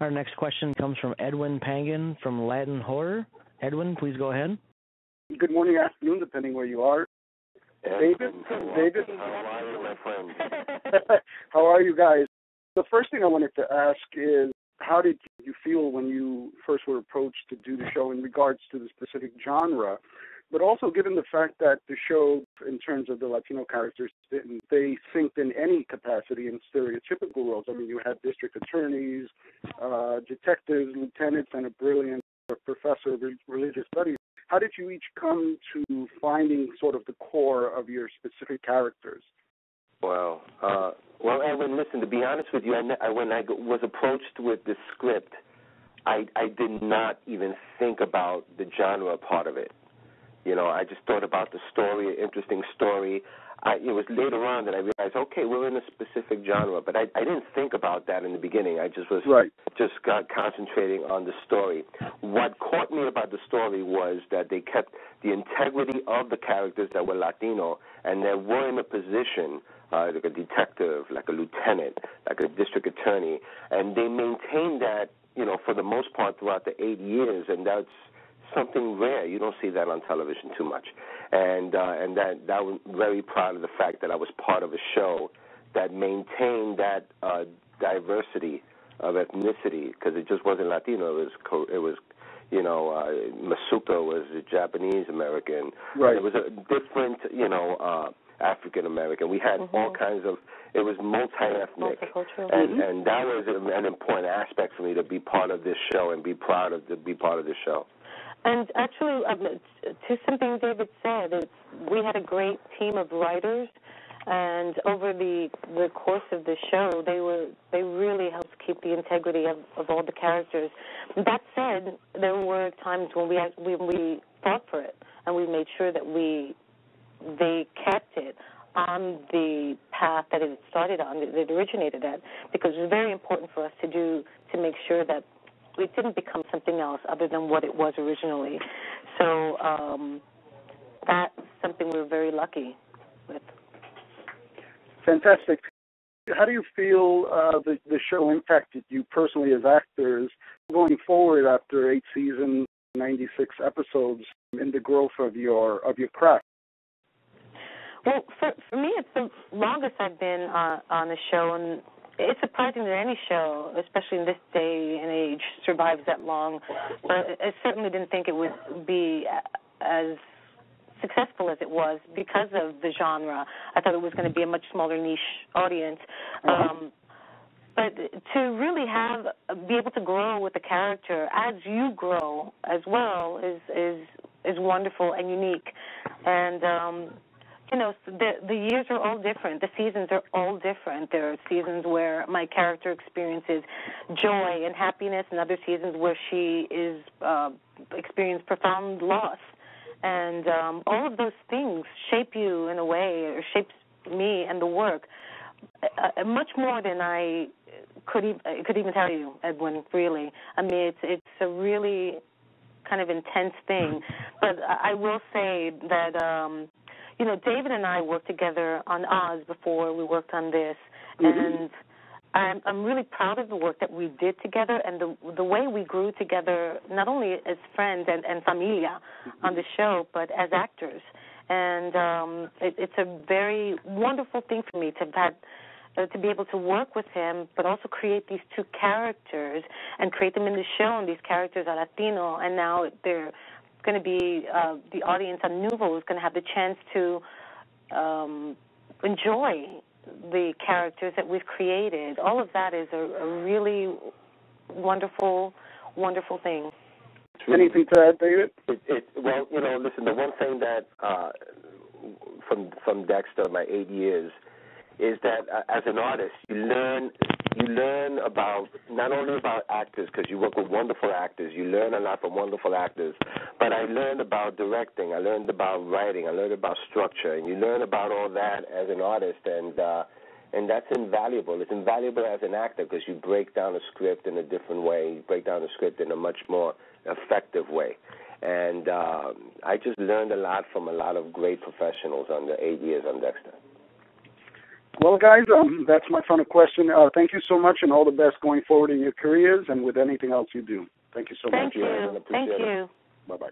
Our next question comes from Edwin Pagán from Latin Horror. Edwin, please go ahead. Good morning, afternoon, depending where you are. David? How are you, my friend? How are you guys? The first thing I wanted to ask is, how did you feel when you first were approached to do the show in regards to the specific genre, but also given the fact that the show, in terms of the Latino characters, they synced in any capacity in stereotypical roles. I mean, you had district attorneys, detectives, lieutenants, and a brilliant professor of religious studies. How did you each come to finding sort of the core of your specific characters? Well, Edwin, listen, to be honest with you, when I was approached with the script, I did not even think about the genre part of it. You know, I just thought about the story, an interesting story. It was later on that I realized, okay, we're in a specific genre, but I didn't think about that in the beginning. I just was just got concentrating on the story. What caught me about the story was that they kept the integrity of the characters that were Latino, and they were in a position like a detective, like a lieutenant, like a district attorney, and they maintained that, you know, for the most part throughout the 8 years, and that's something rare. You don't see that on television too much, and that was very proud of the fact that I was part of a show that maintained that diversity of ethnicity, because it just wasn't Latino. It was you know, Masuka was a Japanese American. Right. It was a different, you know, African American. We had all kinds of. It was multi-ethnic, and that was an important aspect for me to be part of this show and be proud to be part of this show. And actually, to something David said, we had a great team of writers, and over the course of the show, they really helped keep the integrity of all the characters. That said, there were times when we fought for it, and we made sure that they kept it on the path that it started on, that it originated at, because it was very important for us to make sure that it didn't become something else other than what it was originally. So that's something we're very lucky with. Fantastic. How do you feel the show impacted you personally as actors going forward after 8 seasons, 96 episodes, in the growth of your craft? Well, for me, it's the longest I've been on a show, and it's surprising that any show, especially in this day and age, survives that long. But I certainly didn't think it would be as successful as it was because of the genre. I thought it was going to be a much smaller niche audience. But to really be able to grow with the character as you grow as well is wonderful and unique. And you know, the years are all different. The seasons are all different. There are seasons where my character experiences joy and happiness, and other seasons where she is experiences profound loss. And all of those things shape you in a way, or shapes me and the work much more than I could even tell you, Edwin. Really, I mean, it's a really kind of intense thing. But I will say that. You know, David and I worked together on Oz before we worked on this, and I'm really proud of the work that we did together and the way we grew together, not only as friends and familia on the show, but as actors. And it's a very wonderful thing for me to have had, to be able to work with him, but also create these two characters and create them in the show. And these characters are Latino, and now they're going to be the audience on Nuvo is going to have the chance to enjoy the characters that we've created. All of that is a really wonderful, wonderful thing. Anything to add, David? Well, you know, listen, the one thing that from Dexter, my 8 years, is that as an artist, you learn about not only about actors, because you work with wonderful actors, you learn a lot from wonderful actors, but I learned about directing, I learned about writing, I learned about structure, and you learn about all that as an artist, and that's invaluable. It's invaluable as an actor because you break down a script in a different way, you break down a script in a much more effective way. And I just learned a lot from a lot of great professionals on the 8 years on Dexter. Well, guys, that's my final question. Thank you so much, and all the best going forward in your careers and with anything else you do. Thank you so much. Thank you. Bye-bye.